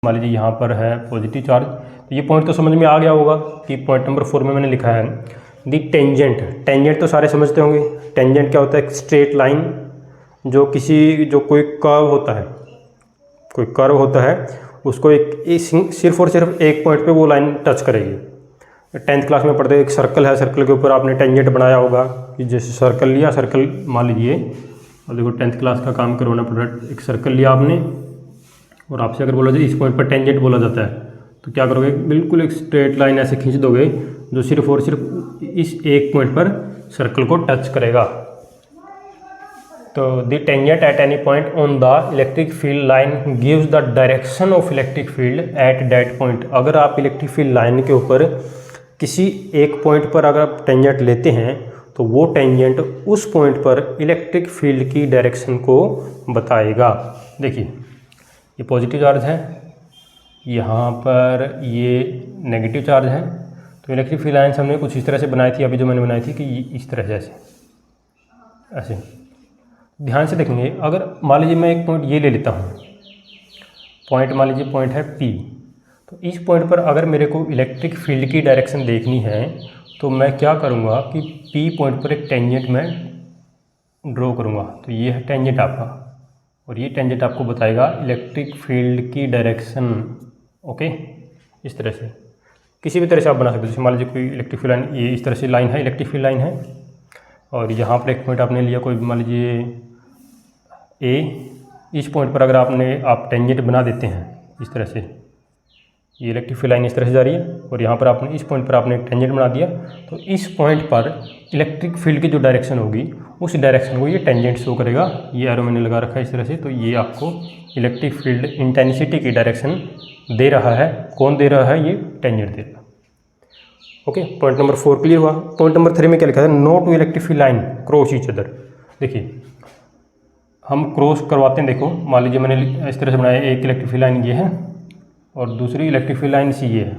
मान लीजिए यहाँ पर है पॉजिटिव चार्ज। तो ये पॉइंट तो समझ में आ गया होगा कि पॉइंट नंबर 4 में मैंने लिखा है दी टेंजेंट। टेंजेंट तो सारे समझते होंगे। टेंजेंट क्या होता है? एक स्ट्रेट लाइन जो कोई कर्व होता है, कोई कर्व होता है उसको सिर्फ और सिर्फ एक पॉइंट पे वो लाइन टच करेगी। 10th क्लास में पढ़ते एक सर्कल है, सर्कल के ऊपर आपने टेंजेंट बनाया होगा कि जैसे सर्कल लिया, सर्कल मान लीजिए, और देखो 10th क्लास का काम करवाना पड़ रहा है। एक सर्कल लिया आपने और आपसे अगर बोला जाए इस पॉइंट पर टेंजेंट बोला जाता है तो क्या करोगे? बिल्कुल एक स्ट्रेट लाइन ऐसे खींच दोगे जो सिर्फ और सिर्फ इस एक पॉइंट पर सर्कल को टच करेगा। तो the tangent at any point on the electric field line gives the direction of electric field at that point. अगर आप इलेक्ट्रिक फील्ड लाइन के ऊपर किसी एक पॉइंट पर अगर आप टेंजेंट लेते हैं तो वो टेंजेंट उस पॉइंट पर इलेक्ट्रिक फील्ड की डायरेक्शन को बताएगा। देखिए ये पॉजिटिव चार्ज है, यहाँ पर ये नेगेटिव चार्ज है। तो इलेक्ट्रिक फील्ड लाइन्स हमने कुछ इस तरह से बनाई थी, अभी जो मैंने बनाई थी कि इस तरह से ऐसे ध्यान से देखेंगे। अगर मान लीजिए मैं एक पॉइंट ये ले लेता हूँ, पॉइंट मान लीजिए पॉइंट है P, तो इस पॉइंट पर अगर मेरे को इलेक्ट्रिक फील्ड की डायरेक्शन देखनी है तो मैं क्या करूँगा कि P पॉइंट पर एक टेंजेंट मैं ड्रॉ करूँगा। तो ये है टेंजेंट आपका, और ये टेंजेंट आपको बताएगा इलेक्ट्रिक फील्ड की डायरेक्शन। ओके, इस तरह से किसी भी तरह से आप बना सकते हो। जैसे मान लीजिए कोई इलेक्ट्रिक फील्ड लाइन, ये इस तरह से लाइन है, इलेक्ट्रिक फील्ड लाइन है, और यहाँ पर एक पॉइंट आपने लिया कोई मान लीजिए A। इस पॉइंट पर अगर आप टेंजेंट बना देते हैं इस तरह से, ये इलेक्ट्रिक फील्ड लाइन इस तरह से जा रही है और यहाँ पर आपने इस पॉइंट पर आपने एक टेंजेंट बना दिया, तो इस पॉइंट पर इलेक्ट्रिक फील्ड की जो डायरेक्शन होगी उस डायरेक्शन को ये टेंजेंट शो करेगा। ये एरो मैंने लगा रखा है इस तरह से, तो ये आपको इलेक्ट्रिक फील्ड इंटेंसिटी की डायरेक्शन दे रहा है। कौन दे रहा है? ये टेंजेंट दे रहा है। ओके, पॉइंट नंबर 4 क्लियर हुआ। पॉइंट नंबर 3 में क्या लिखा है? No two electric field line cross each other. देखिए हम क्रॉस करवाते हैं। देखो मान लीजिए मैंने इस तरह से बनाया, एक इलेक्ट्रिक फील्ड लाइन ये है और दूसरी इलेक्ट्रिक फील्ड लाइन सी ये है।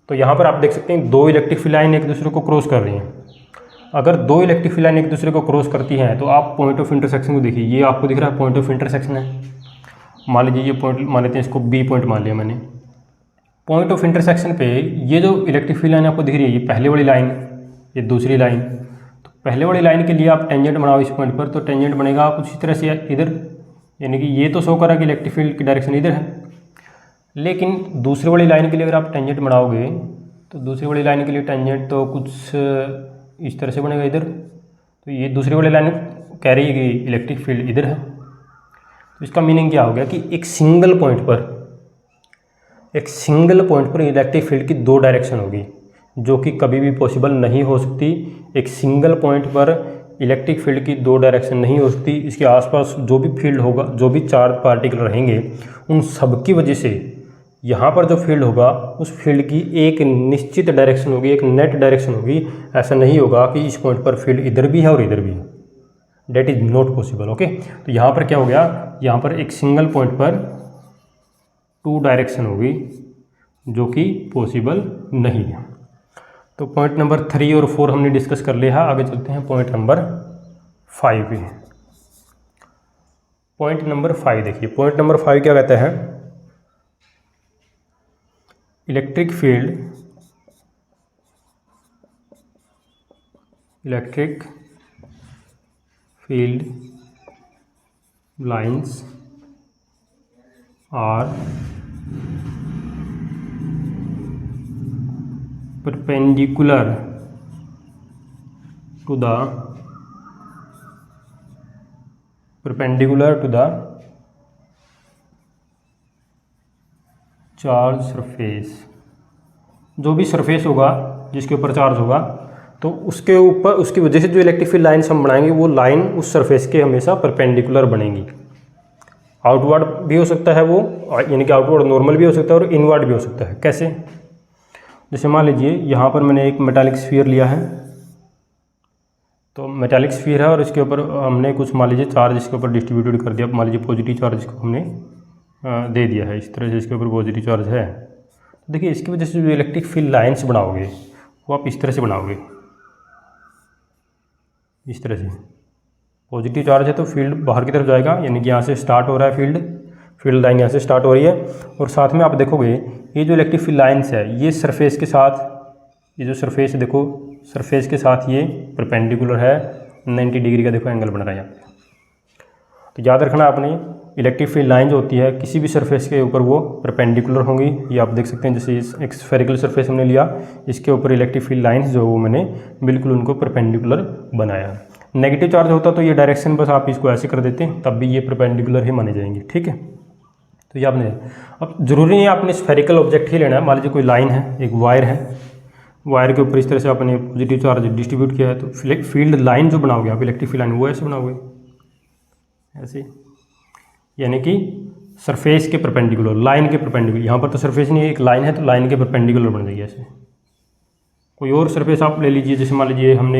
तो यहाँ पर आप देख सकते हैं दो इलेक्ट्रिक फील्ड लाइन एक दूसरे को क्रॉस कर रही हैं। अगर दो इलेक्ट्रिक फील्ड लाइन एक दूसरे को क्रॉस करती हैं तो आप पॉइंट ऑफ इंटरसेक्शन को देखिए। ये आपको दिख रहा है पॉइंट ऑफ इंटरसेक्शन है। मान लीजिए ये पॉइंट मान लेते हैं, इसको B पॉइंट मान लिया मैंने। पॉइंट ऑफ इंटरसेक्शन पे ये जो इलेक्ट्रिक फील्ड लाइन आपको दिख रही है, ये पहले वाली लाइन, ये दूसरी लाइन। तो पहले वाली लाइन के लिए आप टेंजेंट बनाओ इस पॉइंट पर, तो टेंजेंट बनेगा कुछ इस तरह से इधर, यानी कि ये तो शो करा कि इलेक्ट्रिक फील्ड की डायरेक्शन इधर है। लेकिन दूसरी वाली लाइन के लिए अगर आप टेंजेंट बनाओगे तो दूसरी वाली लाइन के लिए टेंजेंट तो कुछ इस तरह से बनेगा इधर। तो ये दूसरी वाली लाइन कह रही है कि इलेक्ट्रिक फील्ड इधर है। तो इसका मीनिंग क्या हो गया कि एक सिंगल पॉइंट पर इलेक्ट्रिक फील्ड की दो डायरेक्शन होगी, जो कि कभी भी पॉसिबल नहीं हो सकती। एक सिंगल पॉइंट पर इलेक्ट्रिक फील्ड की दो डायरेक्शन नहीं हो सकती। इसके आसपास जो भी फील्ड होगा, जो भी चार्ज पार्टिकल रहेंगे, उन सब की वजह से यहाँ पर जो फील्ड होगा उस फील्ड की एक निश्चित डायरेक्शन होगी, एक नेट डायरेक्शन होगी। ऐसा नहीं होगा कि इस पॉइंट पर फील्ड इधर भी है और इधर भी है। That is not possible. Okay, तो यहाँ पर क्या हो गया? यहाँ पर एक सिंगल पॉइंट पर टू डायरेक्शन होगी, जो कि पॉसिबल नहीं है। तो पॉइंट नंबर 3 और 4 हमने डिस्कस कर लिया। आगे चलते हैं पॉइंट नंबर 5 पे। पॉइंट नंबर 5 देखिए, पॉइंट नंबर 5 क्या कहता है? Electric field lines are perpendicular to the charge surface. जो भी सरफेस होगा जिसके ऊपर चार्ज होगा, तो उसके ऊपर उसकी वजह से जो इलेक्ट्रिक फील्ड लाइन्स हम बनाएंगे वो लाइन उस सरफेस के हमेशा परपेंडिकुलर बनेगी। आउटवर्ड भी हो सकता है वो, यानी कि आउटवर्ड नॉर्मल भी हो सकता है और इनवर्ड भी हो सकता है। कैसे? जैसे मान लीजिए यहाँ पर मैंने एक मेटालिक स्फीयर लिया है, तो मेटालिक स्फीयर है और इसके ऊपर हमने कुछ मान लीजिए चार्ज इसके ऊपर डिस्ट्रीब्यूटेड कर दिया। मान लीजिए पॉजिटिव चार्ज इसको हमने दे दिया है, इस तरह से इसके ऊपर पॉजिटिव चार्ज है। तो देखिए इसकी वजह से जो इलेक्ट्रिक फील्ड लाइन्स बनाओगे वो आप इस तरह से बनाओगे, इस तरह से। पॉजिटिव चार्ज है तो फील्ड बाहर की तरफ जाएगा, यानी कि यहाँ से स्टार्ट हो रहा है फील्ड, फील्ड लाइन यहाँ से स्टार्ट हो रही है और साथ में आप देखोगे ये जो इलेक्ट्रिक फील्ड लाइन्स है ये सरफेस के साथ, ये जो सरफेस देखो सरफेस के साथ ये परपेंडिकुलर है, 90 डिग्री का देखो एंगल बन रहा है यहाँ पे। तो याद रखना आपने इलेक्ट्रिक फील्ड लाइन जो होती है किसी भी सरफेस के ऊपर वो परपेंडिकुलर होंगी। ये आप देख सकते हैं जैसे एक स्फेरिकल सरफेस हमने लिया, इसके ऊपर इलेक्ट्रिक फील्ड लाइन्स जो वो मैंने बिल्कुल उनको परपेंडिकुलर बनाया। नेगेटिव चार्ज होता तो ये डायरेक्शन बस आप इसको ऐसे कर देते हैं, तब भी ये परपेंडिकुलर ही माने जाएंगे, ठीक है। तो ये आपने, अब ज़रूरी नहीं है आपने स्फेरिकल ऑब्जेक्ट ही लेना है। मान लीजिए कोई लाइन है, एक वायर है, वायर के ऊपर इस तरह से आपने पॉजिटिव चार्ज डिस्ट्रीब्यूट किया है, तो फील्ड लाइन जो बनाओगे आप इलेक्ट्रिक फील्ड लाइन वो ऐसे बनाओगे, ऐसे, यानी कि सरफेस के परपेंडिकुलर, लाइन के परपेंडिकुलर। यहाँ पर तो सरफेस नहीं है, एक लाइन है तो लाइन के परपेंडिकुलर बन जाएगी ऐसे। कोई और सरफेस आप ले लीजिए, जैसे मान लीजिए हमने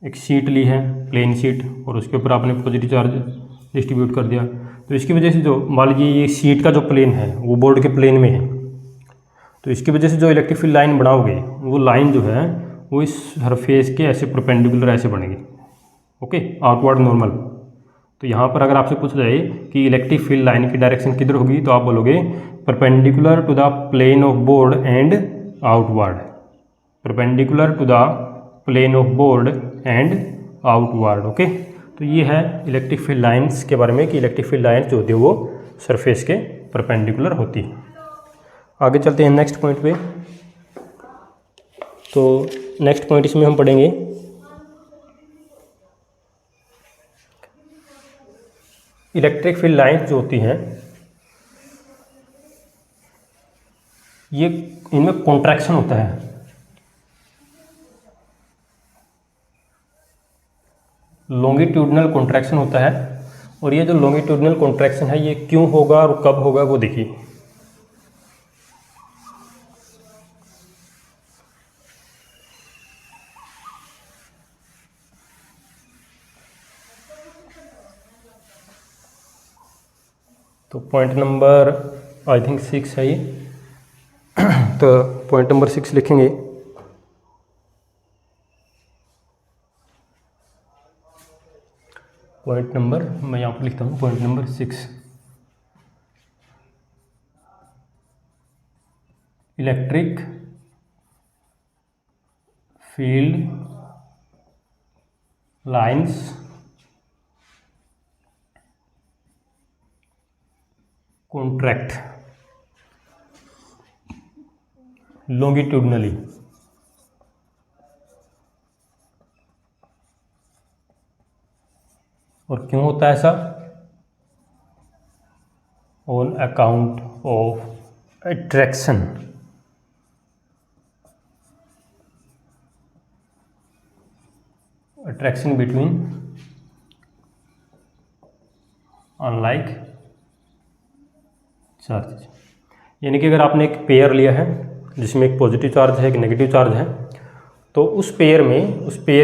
एक शीट ली है, प्लेन शीट, और उसके ऊपर आपने पॉजिटिव चार्ज डिस्ट्रीब्यूट कर दिया, तो इसकी वजह से जो मान लीजिए ये शीट का जो प्लेन है वो बोर्ड के प्लेन में है, तो इसकी वजह से जो इलेक्ट्रिक फील्ड लाइन बनाओगे वो लाइन जो है वो इस सरफेस के ऐसे परपेंडिकुलर ऐसे बनेगी, ओके, आउटवर्ड नॉर्मल। तो यहाँ पर अगर आपसे पूछा जाए कि इलेक्ट्रिक फील्ड लाइन की डायरेक्शन किधर होगी, तो आप बोलोगे perpendicular to the plane of board and outward, perpendicular to the plane of board and outward, okay. तो ये है इलेक्ट्रिक फील्ड लाइंस के बारे में कि इलेक्ट्रिक फील्ड लाइंस जो होती है वो सरफेस के परपेंडिकुलर होती है। आगे चलते हैं नेक्स्ट पॉइंट पे। तो नेक्स्ट पॉइंट इसमें हम पढ़ेंगे इलेक्ट्रिक फील्ड लाइंस जो होती हैं ये, इनमें कॉन्ट्रैक्शन होता है, लॉन्गिट्यूडनल कॉन्ट्रैक्शन होता है। और ये जो लॉन्गिट्यूडनल कॉन्ट्रैक्शन है ये क्यों होगा और कब होगा वो देखिए। तो पॉइंट नंबर आई थिंक 6 है ये, तो पॉइंट नंबर 6 लिखेंगे। पॉइंट नंबर मैं यहाँ पर लिखता हूँ, point number 6, electric field lines contract longitudinally. और क्यों होता है ऐसा? On account of attraction, attraction between unlike charge. यानी कि अगर आपने एक पेयर लिया है जिसमें एक पॉजिटिव चार्ज है एक नेगेटिव चार्ज है, तो उस पेयर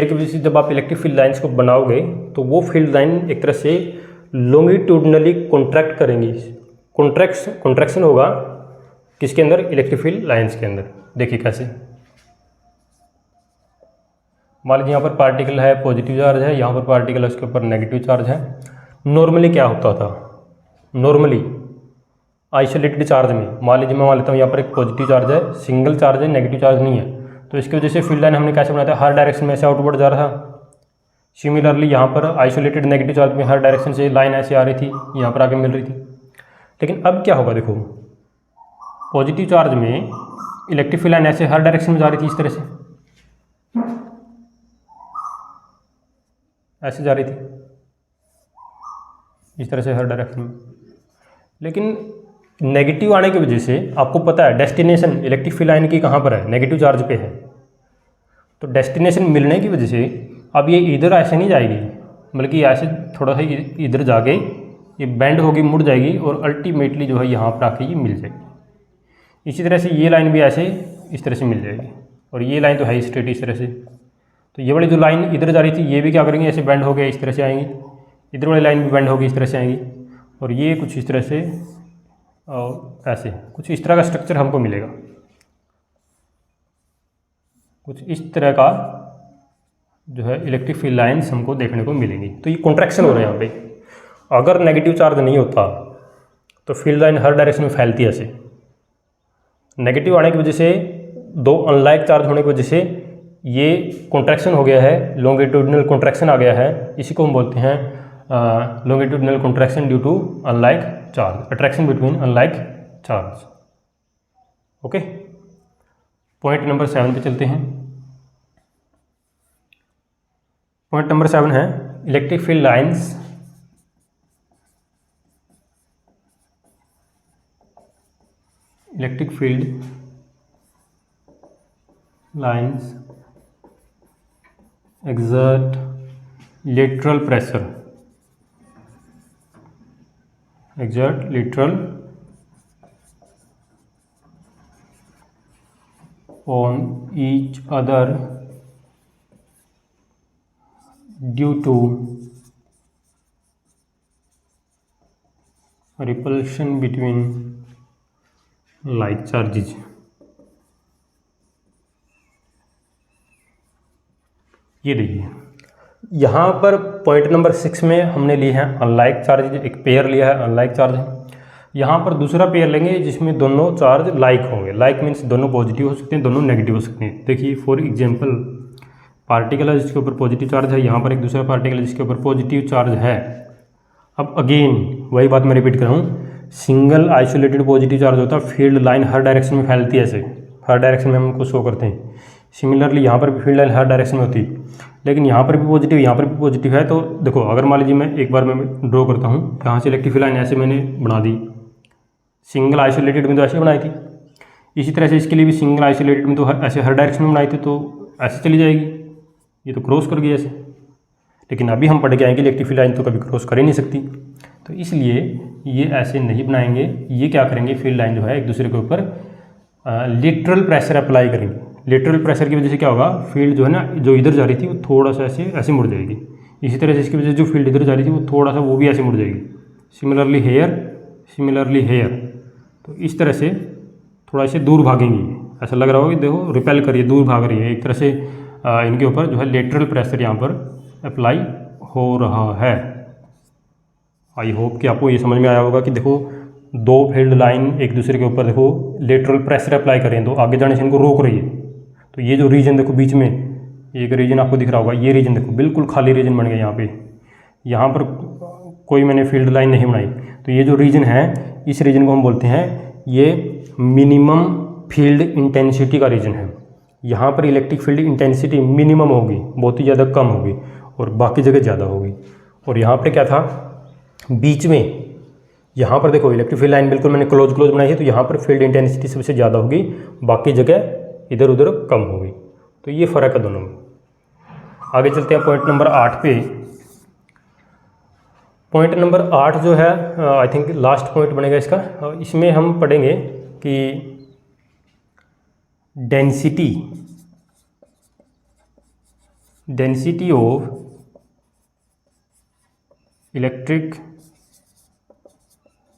की वजह से जब आप इलेक्ट्रिक फील्ड लाइंस को बनाओगे तो वो फील्ड लाइन एक तरह से लॉन्गिट्यूडनली कॉन्ट्रैक्ट करेंगी। कॉन्ट्रैक्शन होगा किसके अंदर? इलेक्ट्रिक फील्ड लाइंस के अंदर। देखिए कैसे, मान लीजिए यहाँ पर पार्टिकल है, पॉजिटिव चार्ज है, यहाँ पर पार्टिकल है उसके ऊपर नेगेटिव चार्ज है। नॉर्मली क्या होता था? नॉर्मली आइसोलेटेड चार्ज में मान लीजिए मैं मान लेता हूँ यहाँ पर एक पॉजिटिव चार्ज है, सिंगल चार्ज है, नेगेटिव चार्ज नहीं है, तो इसकी वजह से फील्ड लाइन हमने कैसे बनाया था? हर डायरेक्शन में ऐसे आउटवर्ड जा रहा था। सिमिलरली यहाँ पर आइसोलेटेड नेगेटिव चार्ज में हर डायरेक्शन से लाइन ऐसे आ रही थी, यहाँ पर आके मिल रही थी। लेकिन अब क्या होगा? देखो पॉजिटिव चार्ज में इलेक्ट्रिक फील्ड लाइन ऐसे हर डायरेक्शन में जा रही थी, इस तरह से ऐसे जा रही थी, इस तरह से हर डायरेक्शन में। लेकिन नेगेटिव आने की वजह से आपको पता है डेस्टिनेशन इलेक्ट्रिक फील्ड लाइन की कहाँ पर है? नेगेटिव चार्ज पे है। तो डेस्टिनेशन मिलने की वजह से अब ये इधर ऐसे नहीं जाएगी, बल्कि ऐसे थोड़ा सा इधर जाके ये बेंड होगी, मुड़ जाएगी और अल्टीमेटली जो है यहाँ पर आके ये मिल जाएगी। इसी तरह से ये लाइन भी ऐसे इस तरह से मिल जाएगी, और ये लाइन तो है स्ट्रेट इस तरह से। तो ये वाली जो लाइन इधर जा रही थी ये भी क्या करेंगे? ऐसे बेंड हो गए, इस तरह से आएंगी। इधर वाली लाइन भी बेंड होगी, इस तरह से आएंगी, और ये कुछ इस तरह से और ऐसे कुछ इस तरह का स्ट्रक्चर हमको मिलेगा, कुछ इस तरह का जो है इलेक्ट्रिक फील्ड लाइंस हमको देखने को मिलेंगी। तो ये कॉन्ट्रैक्शन हो रहा है यहाँ पे। अगर नेगेटिव चार्ज नहीं होता तो फील्ड लाइन हर डायरेक्शन में फैलती है ऐसे। नेगेटिव आने की वजह से, दो अनलाइक चार्ज होने की वजह से ये कॉन्ट्रैक्शन हो गया है, लॉन्गिट्यूडिनल कॉन्ट्रैक्शन आ गया है। इसी को हम बोलते हैं longitudinal contraction due to unlike charge, attraction between unlike charge. Okay, point number 7 पे चलते हैं। पॉइंट नंबर 7 है electric field lines electric field lines exert lateral pressure on each other due to repulsion between like charges। ये देखिए यहाँ पर point number 6 में हमने लिए हैं अनलाइक चार्ज, एक पेयर लिया है, अनलाइक चार्ज है। यहाँ पर दूसरा पेयर लेंगे जिसमें दोनों चार्ज लाइक होंगे। लाइक मीन्स दोनों पॉजिटिव हो सकते हैं, दोनों नेगेटिव हो सकते हैं। देखिए फॉर एग्जांपल, पार्टिकल है जिसके ऊपर पॉजिटिव चार्ज है, यहाँ पर एक दूसरा पार्टिकल है जिसके ऊपर पॉजिटिव चार्ज है। अब अगेन वही बात मैं रिपीट कर रहा हूँ, सिंगल आइसोलेटेड पॉजिटिव चार्ज होता है, फील्ड लाइन हर डायरेक्शन में फैलती है ऐसे, हर डायरेक्शन में हम उनको शो करते हैं। सिमिलरली यहाँ पर भी फील्ड लाइन हर डायरेक्शन में होती है, लेकिन यहाँ पर भी पॉजिटिव, यहाँ पर भी पॉजिटिव है। तो देखो अगर मान लीजिए मैं एक बार मैं ड्रॉ करता हूँ, यहाँ से इलेक्ट्रिक फील्ड लाइन ऐसे मैंने बना दी, सिंगल आइसोलेटेड में तो ऐसे बनाई थी, इसी तरह से इसके लिए भी सिंगल आइसोलेटेड में तो ऐसे हर डायरेक्शन में बनाई थी, तो ऐसे चली जाएगी, ये तो क्रॉस कर गई ऐसे। लेकिन अभी हम पढ़ के आएंगे इलेक्ट्रिक फील्ड लाइन तो कभी क्रॉस कर ही नहीं सकती, तो इसलिए ये ऐसे नहीं बनाएंगे। ये क्या करेंगे, फील्ड लाइन जो है एक दूसरे के ऊपर लेटरल प्रेशर अप्लाई करेंगे। लेटरल प्रेशर की वजह से क्या होगा, फील्ड जो है ना, जो इधर जा रही थी वो थोड़ा सा ऐसे मुड़ जाएगी। इसी तरह से इसकी वजह से जो फील्ड इधर जा रही थी वो थोड़ा सा वो भी ऐसे मुड़ जाएगी। सिमिलरली हेयर, तो इस तरह से थोड़ा से दूर भागेंगी। ऐसा लग रहा होगा कि देखो रिपेल करिए, दूर भाग रही है। एक तरह से इनके ऊपर जो है लेटरल प्रेशर यहाँ पर अप्लाई हो रहा है। आई होप कि आपको ये समझ में आया होगा कि देखो दो फील्ड लाइन एक दूसरे के ऊपर देखो लेटरल प्रेशर अप्लाई करें तो आगे जाने से इनको रोक रही है। तो ये जो रीजन देखो बीच में एक रीजन आपको दिख रहा होगा, ये रीजन देखो बिल्कुल खाली रीजन बन गया यहाँ पे। यहाँ पर कोई मैंने फील्ड लाइन नहीं बनाई, तो ये जो रीजन है इस रीजन को हम बोलते हैं ये मिनिमम फील्ड इंटेंसिटी का रीजन है। यहाँ पर इलेक्ट्रिक फील्ड इंटेंसिटी मिनिमम होगी, बहुत ही ज़्यादा कम होगी, और बाकी जगह ज़्यादा होगी। और यहाँ पर क्या था बीच में, यहाँ पर देखो इलेक्ट्रिक फील्ड लाइन बिल्कुल मैंने क्लोज बनाई है, तो यहाँ पर फील्ड इंटेंसिटी सबसे ज़्यादा होगी, बाकी जगह इधर उधर कम होगी। तो ये फ़र्क है दोनों में। आगे चलते हैं पॉइंट नंबर 8 पे। पॉइंट नंबर 8 जो है आई थिंक लास्ट पॉइंट बनेगा इसका। इसमें हम पढ़ेंगे कि density of electric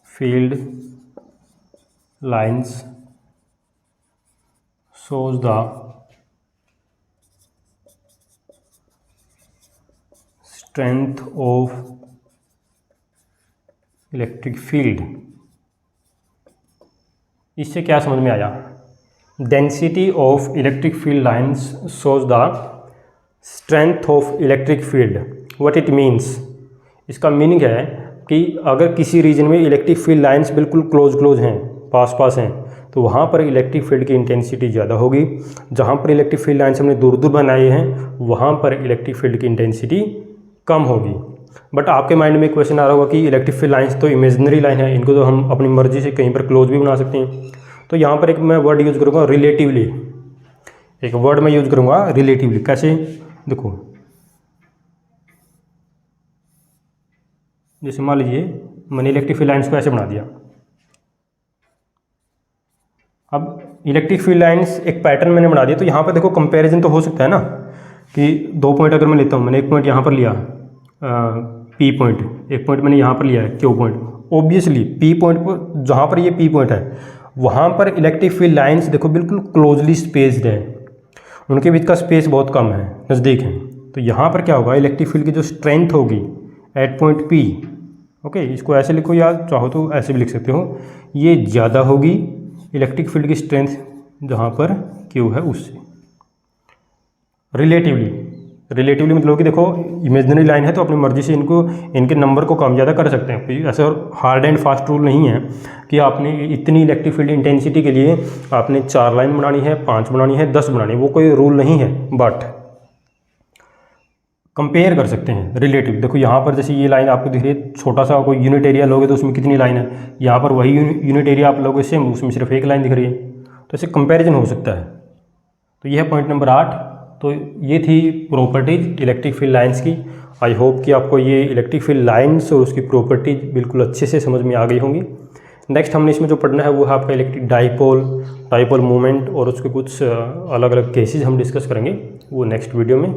field lines shows the strength of electric field. इससे क्या समझ में आया, density of electric field lines shows the strength of electric field. What it means, इसका मीनिंग है कि अगर किसी रीजन में इलेक्ट्रिक फील्ड लाइंस बिल्कुल क्लोज हैं, पास हैं, तो वहाँ पर इलेक्ट्रिक फील्ड की इंटेंसिटी ज़्यादा होगी। जहाँ पर इलेक्ट्रिक फील्ड लाइन्स हमने दूर बनाए हैं वहाँ पर इलेक्ट्रिक फील्ड की इंटेंसिटी कम होगी। बट आपके माइंड में क्वेश्चन आ रहा होगा कि इलेक्ट्रिक फील्ड लाइन्स तो इमेजिनरी लाइन है, इनको तो हम अपनी मर्जी से कहीं पर क्लोज भी बना सकते हैं। तो यहाँ पर एक मैं वर्ड यूज़ करूँगा रिलेटिवली, एक वर्ड मैं यूज़ करूँगा रिलेटिवली। कैसे, देखो जैसे मान लीजिए मैंने इलेक्ट्रिक फील्ड लाइन्स को ऐसे बना दिया। अब इलेक्ट्रिक फील्ड लाइंस एक पैटर्न मैंने बना दिया, तो यहाँ पर देखो कंपैरिजन तो हो सकता है ना कि दो पॉइंट अगर मैं लेता हूँ, मैंने एक पॉइंट यहाँ पर लिया पी पॉइंट, एक पॉइंट मैंने यहाँ पर लिया है Q point. Obviously P point पर, जहाँ पर ये पी पॉइंट है वहाँ पर इलेक्ट्रिक फील्ड लाइंस देखो बिल्कुल क्लोजली स्पेस्ड है, उनके बीच का स्पेस बहुत कम है, नज़दीक है। तो यहाँ पर क्या होगा, इलेक्ट्रिक फील्ड की जो स्ट्रेंथ होगी एट पॉइंट पी ओके, इसको ऐसे लिखो या चाहो तो ऐसे भी लिख सकते हो। ये ज़्यादा होगी इलेक्ट्रिक फील्ड की स्ट्रेंथ जहाँ पर Q है उससे। रिलेटिवली मतलब कि देखो इमेजिनरी लाइन है तो अपनी मर्जी से इनके नंबर को कम ज़्यादा कर सकते हैं। ऐसा हार्ड एंड फास्ट रूल नहीं है कि आपने इतनी इलेक्ट्रिक फील्ड इंटेंसिटी के लिए आपने 4 लाइन बनानी है, 5 बनानी है, 10 बनानी है, वो कोई रूल नहीं है। बट कंपेयर कर सकते हैं रिलेटिव। देखो यहाँ पर जैसे ये लाइन आपको दिख रही है, छोटा सा कोई यूनिट एरिया लोगे तो उसमें कितनी लाइन है, यहाँ पर वही यूनिट एरिया आप लोगे सेम, उसमें सिर्फ एक लाइन दिख रही है, तो ऐसे कंपैरिजन हो सकता है। तो यह है पॉइंट नंबर 8। तो ये थी प्रॉपर्टीज इलेक्ट्रिक फील्ड लाइंस की। आई होप कि आपको ये इलेक्ट्रिक फील्ड लाइंस और उसकी प्रॉपर्टीज बिल्कुल अच्छे से समझ में आ गई होंगी। नेक्स्ट हमने इसमें जो पढ़ना है वो है आपका इलेक्ट्रिक डाइपोल मूवमेंट, और उसके कुछ अलग अलग केसेस हम डिस्कस करेंगे वो नेक्स्ट वीडियो में।